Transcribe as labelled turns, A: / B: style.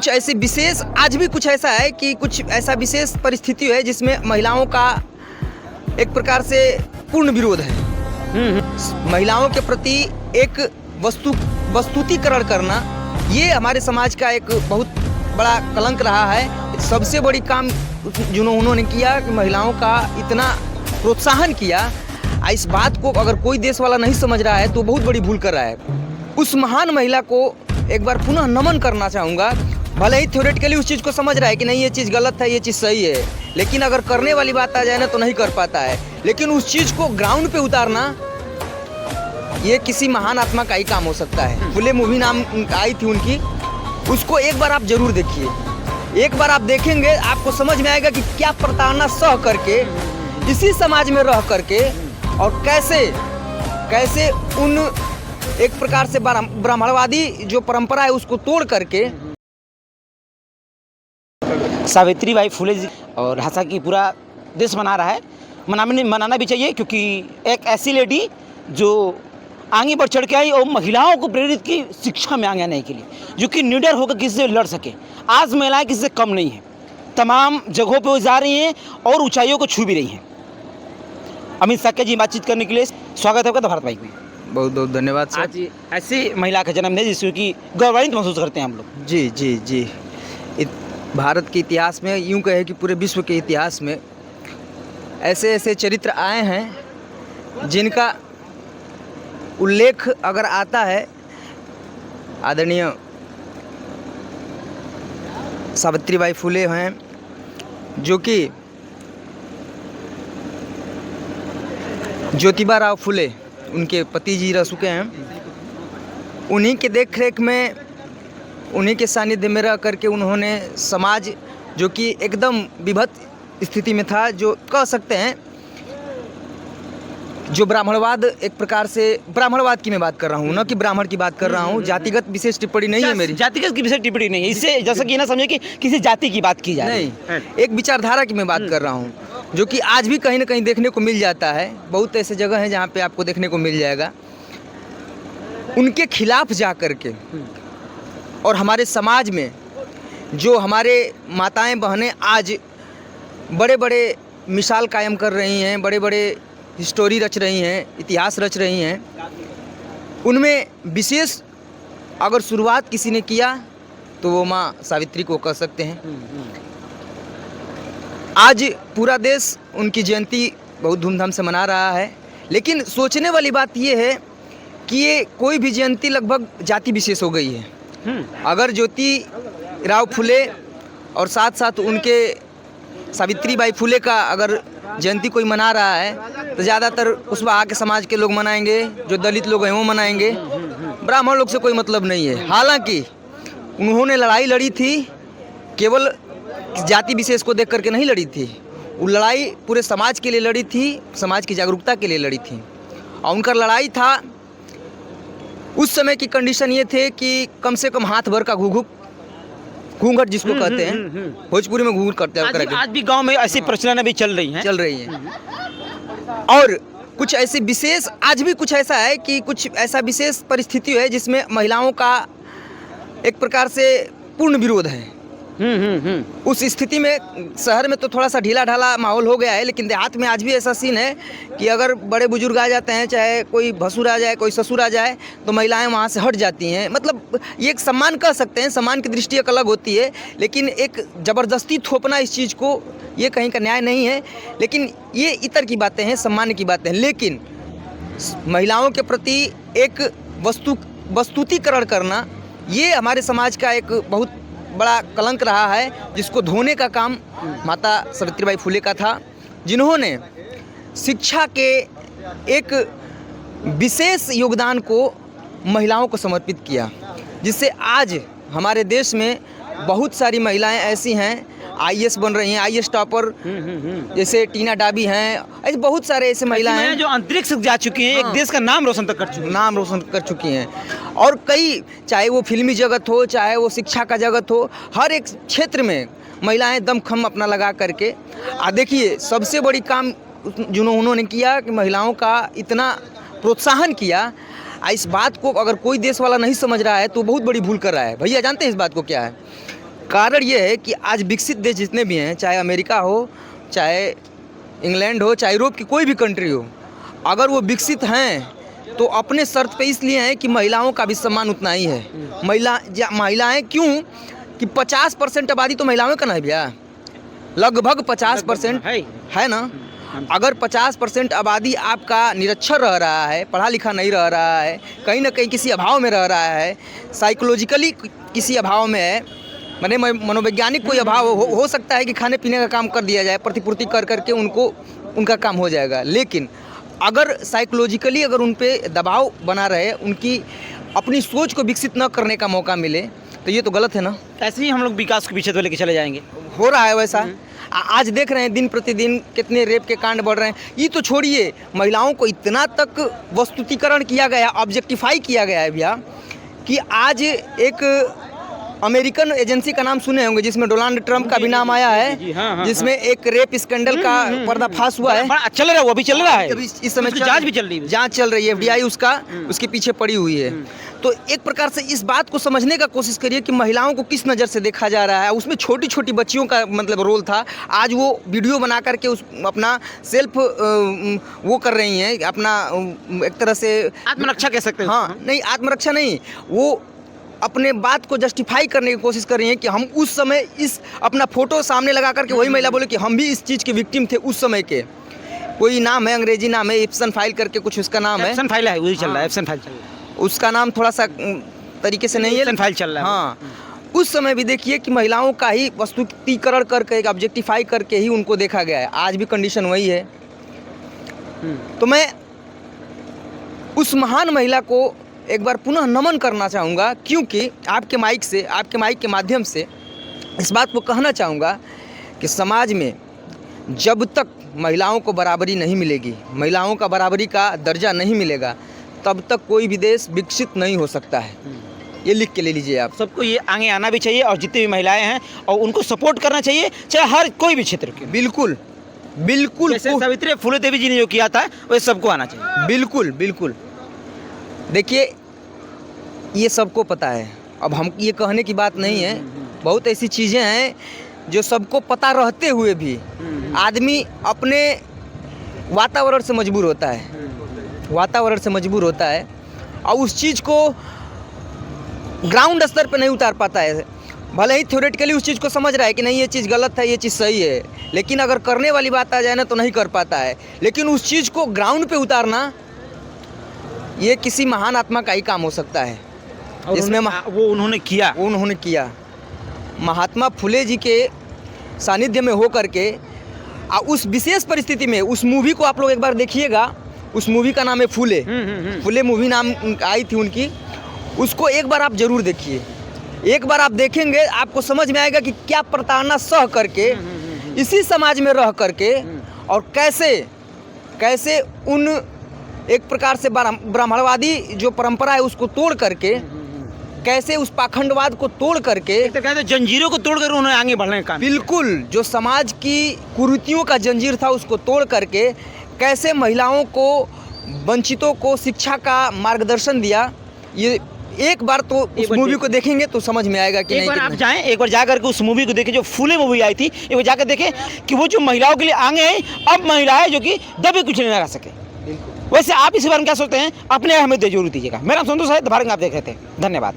A: कुछ ऐसी विशेष आज भी कुछ ऐसा है कि कुछ ऐसा विशेष परिस्थिति है जिसमें महिलाओं का एक प्रकार से पूर्ण विरोध है। महिलाओं के प्रति एक वस्तुतिकरण करना ये हमारे समाज का एक बहुत बड़ा कलंक रहा है। सबसे बड़ी काम जो उन्होंने किया कि महिलाओं का इतना प्रोत्साहन किया। इस बात को अगर कोई देश वाला नहीं समझ रहा है तो बहुत बड़ी भूल कर रहा है। उस महान महिला को एक बार पुनः नमन करना चाहूँगा। भले ही थ्योरेटिकली उस चीज़ को समझ रहा है कि नहीं ये चीज़ गलत है, ये चीज़ सही है, लेकिन अगर करने वाली बात आ जाए ना तो नहीं कर पाता है। लेकिन उस चीज़ को ग्राउंड पे उतारना ये किसी महान आत्मा का ही काम हो सकता है। फुले मूवी नाम आई थी उनकी, उसको एक बार आप जरूर देखिए। एक बार आप देखेंगे आपको समझ में आएगा कि क्या प्रताड़ना सह करके इसी समाज में रह करके और कैसे उन एक प्रकार से ब्राह्मणवादी जो परंपरा है उसको तोड़ करके
B: सावित्रीबाई फुले जी और हासा की पूरा देश मना रहा है। मनाना भी चाहिए, क्योंकि एक ऐसी लेडी जो आगे बढ़ चढ़ के आई और महिलाओं को प्रेरित की शिक्षा में आगे आने के लिए, जो कि निडर होकर किसी से लड़ सके। आज महिलाएं किसी से कम नहीं हैं, तमाम जगहों पे वो जा रही हैं और ऊंचाइयों को छू भी रही हैं। अमित साक्य जी बातचीत करने के लिए स्वागत है आपका भारत भाई को।
A: बहुत बहुत धन्यवाद सर।
B: आज ऐसी महिला का जन्म है जिसको कि गौरवान्वित महसूस करते हैं हम लोग।
A: जी जी जी, भारत के इतिहास में यूं कहे कि पूरे विश्व के इतिहास में ऐसे ऐसे चरित्र आए हैं जिनका उल्लेख अगर आता है, आदरणीय सावित्रीबाई फुले हैं, जो कि ज्योतिबा राव फुले उनके पति जी रह चुके हैं। उन्हीं के देख रेख में, उन्हीं के सानिध्य में रह करके उन्होंने समाज जो कि एकदम विभत्स स्थिति में था, जो कह सकते हैं जो ब्राह्मणवाद, एक प्रकार से ब्राह्मणवाद की मैं बात कर रहा हूँ, न कि ब्राह्मण की बात कर रहा हूँ। जातिगत विशेष टिप्पणी नहीं है मेरी,
B: जातिगत की विशेष टिप्पणी नहीं है। इससे जैसा कि ना समझे कि किसी जाति की बात की जाए,
A: नहीं, एक विचारधारा की मैं बात कर रहा हूँ, जो कि आज भी कहीं ना कहीं देखने को मिल जाता है। बहुत ऐसे जगह हैं जहाँ पे आपको देखने को मिल जाएगा। उनके खिलाफ जा कर के और हमारे समाज में जो हमारे माताएं बहनें आज बड़े बड़े मिसाल कायम कर रही हैं, बड़े बड़े हिस्टोरी रच रही हैं, इतिहास रच रही हैं, उनमें विशेष अगर शुरुआत किसी ने किया तो वो माँ सावित्री को कह सकते हैं। आज पूरा देश उनकी जयंती बहुत धूमधाम से मना रहा है, लेकिन सोचने वाली बात ये है कि ये कोई भी जयंती लगभग जाति विशेष हो गई है। अगर ज्योति राव फुले और साथ साथ उनके सावित्रीबाई फुले का अगर जयंती कोई मना रहा है तो ज़्यादातर उस वहाँ के समाज के लोग मनाएंगे, जो दलित लोग हैं वो मनाएंगे, ब्राह्मण लोग से कोई मतलब नहीं है। हालांकि उन्होंने लड़ाई लड़ी थी, केवल जाति विशेष को देख करके नहीं लड़ी थी, वो लड़ाई पूरे समाज के लिए लड़ी थी, समाज की जागरूकता के लिए लड़ी थी। और उनका लड़ाई था, उस समय की कंडीशन ये थे कि कम से कम हाथ भर का घूंघट जिसको कहते हैं, भोजपुरी में घूंघट करते हैं।
B: आज भी गांव में ऐसी प्रचलन अभी चल रही हैं।
A: और कुछ ऐसी विशेष आज भी कुछ ऐसा है कि कुछ ऐसा विशेष परिस्थिति है जिसमें महिलाओं का एक प्रकार से पूर्ण विरोध है। उस स्थिति में शहर में तो थोड़ा सा ढीला ढाला माहौल हो गया है, लेकिन देहात में आज भी ऐसा सीन है कि अगर बड़े बुजुर्ग आ जाते हैं, चाहे कोई भसुर आ जाए, कोई ससुर आ जाए, तो महिलाएं वहाँ से हट जाती हैं। मतलब ये एक सम्मान कह सकते हैं, सम्मान की दृष्टि एक अलग होती है, लेकिन एक ज़बरदस्ती थोपना इस चीज़ को, ये कहीं का न्याय नहीं है। लेकिन ये इतर की बातें हैं, सम्मान की बातें हैं। लेकिन महिलाओं के प्रति एक वस्तुतिकरण करना ये हमारे समाज का एक बहुत बड़ा कलंक रहा है, जिसको धोने का काम माता सावित्रीबाई फुले का था, जिन्होंने शिक्षा के एक विशेष योगदान को महिलाओं को समर्पित किया, जिससे आज हमारे देश में बहुत सारी महिलाएं ऐसी हैं, आईएएस बन रही हैं, आईएएस टॉपर जैसे टीना डाबी हैं, ऐसे बहुत सारे ऐसे महिलाएं हैं
B: जो अंतरिक्ष जा चुकी हैं, एक देश का नाम रोशन कर चुकी हैं। और कई, चाहे वो फिल्मी जगत हो, चाहे वो शिक्षा का जगत हो, हर एक क्षेत्र में महिलाएं दमखम अपना लगा करके। देखिए, सबसे बड़ी काम जो उन्होंने किया कि महिलाओं का इतना प्रोत्साहन किया। इस बात को अगर कोई देश वाला नहीं समझ रहा है तो बहुत बड़ी भूल कर रहा है। भैया जानते हैं इस बात को क्या है?
A: कारण ये है कि आज विकसित देश जितने भी हैं, चाहे अमेरिका हो, चाहे इंग्लैंड हो, चाहे यूरोप की कोई भी कंट्री हो, अगर वो विकसित हैं तो अपने शर्त पे इसलिए हैं कि महिलाओं का भी सम्मान उतना ही है। महिलाएं क्यों कि 50% आबादी तो महिलाओं का ना है भैया, लगभग 50% है ना। अगर 50% आबादी आपका निरक्षर रह रहा है, पढ़ा लिखा नहीं रह रहा है, कहीं ना कहीं किसी अभाव में रह रहा है, साइकोलॉजिकली किसी अभाव में है, मैंने मनोवैज्ञानिक कोई अभाव हो सकता है कि खाने पीने का काम कर दिया जाए, प्रतिपूर्ति कर करके उनको उनका काम हो जाएगा। लेकिन अगर साइकोलॉजिकली अगर उन पे दबाव बना रहे, उनकी अपनी सोच को विकसित न करने का मौका मिले, तो ये तो गलत है ना।
B: ऐसे ही हम लोग विकास के पीछे तो लेके चले जाएंगे।
A: हो रहा है वैसा। आज देख रहे हैं दिन प्रतिदिन कितने रेप के कांड बढ़ रहे हैं। ये तो छोड़िए, महिलाओं को इतना तक वस्तुतिकरण किया गया, ऑब्जेक्टिफाई किया गया है भैया, कि आज एक अमेरिकन एजेंसी का नाम सुने होंगे जिसमें डोनाल्ड ट्रंप का भी नाम आया है, जिसमें एक रेप स्कैंडल का पर्दाफाश हुआ है।
B: चल रहा है, वो अभी चल रहा है,
A: इस समय
B: जांच भी चल रही है,
A: जांच चल रही है, FBI उसके पीछे पड़ी हुई है। तो एक प्रकार से इस बात को समझने का कोशिश करिए कि महिलाओं को किस नज़र से देखा जा रहा है। उसमें छोटी छोटी बच्चियों का मतलब रोल था, आज वो वीडियो बना करके उस अपना सेल्फ वो कर रही हैं, अपना एक तरह से
B: आत्मरक्षा कह सकते हैं।
A: हाँ, नहीं आत्मरक्षा नहीं, वो अपने बात को जस्टिफाई करने की कोशिश कर रही हैं कि हम उस समय इस अपना फोटो सामने लगा करके वही महिला बोले कि हम भी इस चीज़ के विक्टिम थे उस समय के। कोई नाम है, अंग्रेजी नाम है, एप्सन फाइल करके कुछ उसका नाम है,
B: एप्सन फाइल है, वही चल रहा है, एप्सन फाइल चल रहा है।
A: उसका नाम थोड़ा सा तरीके से नहीं है,
B: एप्सन फाइल चल रहा है।
A: हाँ, उस समय भी देखिए कि महिलाओं का ही वस्तुतिकरण करके, ऑब्जेक्टिफाई करके ही उनको देखा गया है। आज भी कंडीशन वही है। तो मैं उस महान महिला को एक बार पुनः नमन करना चाहूँगा, क्योंकि आपके माइक के माध्यम से इस बात को कहना चाहूँगा कि समाज में जब तक महिलाओं को बराबरी नहीं मिलेगी, महिलाओं का बराबरी का दर्जा नहीं मिलेगा, तब तक कोई भी देश विकसित नहीं हो सकता है। ये लिख के ले लीजिए आप।
B: सबको ये आगे आना भी चाहिए और जितनी भी महिलाएं हैं और उनको सपोर्ट करना चाहिए, चाहे हर कोई भी क्षेत्र के।
A: बिल्कुल बिल्कुल,
B: जैसे सावित्री फुले देवी जी ने जो किया था वह सबको आना चाहिए।
A: बिल्कुल बिल्कुल। देखिए, ये सबको पता है, अब हम ये कहने की बात नहीं है। बहुत ऐसी चीज़ें हैं जो सबको पता रहते हुए भी आदमी अपने वातावरण से मजबूर होता है, और उस चीज़ को ग्राउंड स्तर पे नहीं उतार पाता है। भले ही थ्योरेटिकली उस चीज़ को समझ रहा है कि नहीं ये चीज़ गलत है, ये चीज़ सही है, लेकिन अगर करने वाली बात आ जाए ना तो नहीं कर पाता है। लेकिन उस चीज़ को ग्राउंड पे उतारना, ये किसी महान आत्मा का ही काम हो सकता है, जिसमें
B: वो उन्होंने किया।
A: महात्मा फुले जी के सानिध्य में हो करके उस विशेष परिस्थिति में, उस मूवी को आप लोग एक बार देखिएगा। उस मूवी का नाम है फुले। फुले मूवी नाम आई थी उनकी। उसको एक बार आप जरूर देखिए। एक बार आप देखेंगे आपको समझ में आएगा कि क्या प्रताड़ना सह करके इसी समाज में रह करके, और कैसे उन एक प्रकार से ब्राह्मणवादी जो परंपरा है उसको तोड़ करके, कैसे उस पाखंडवाद को तोड़ करके,
B: एक तरह से जंजीरों को तोड़कर उन्होंने आगे बढ़ने का,
A: बिल्कुल जो समाज की कुरीतियों का जंजीर था उसको तोड़ करके कैसे महिलाओं को, वंचितों को शिक्षा का मार्गदर्शन दिया। ये एक बार तो उस मूवी को देखेंगे तो समझ में आएगा कि
B: एक बार आप जाएं, एक बार जा करके उस मूवी को देखें जो फुले मूवी आई थी, एक बार जाकर देखें कि वो जो महिलाओं के लिए आगे आई, अब महिलाएं जो कि दबे कुछ नहीं लगा सके। वैसे आप इस बारे में क्या सोचते हैं? अपने हमें जरूर दीजिएगा। मेरा नाम संतोष है, भारत आप देख रहे थे। धन्यवाद।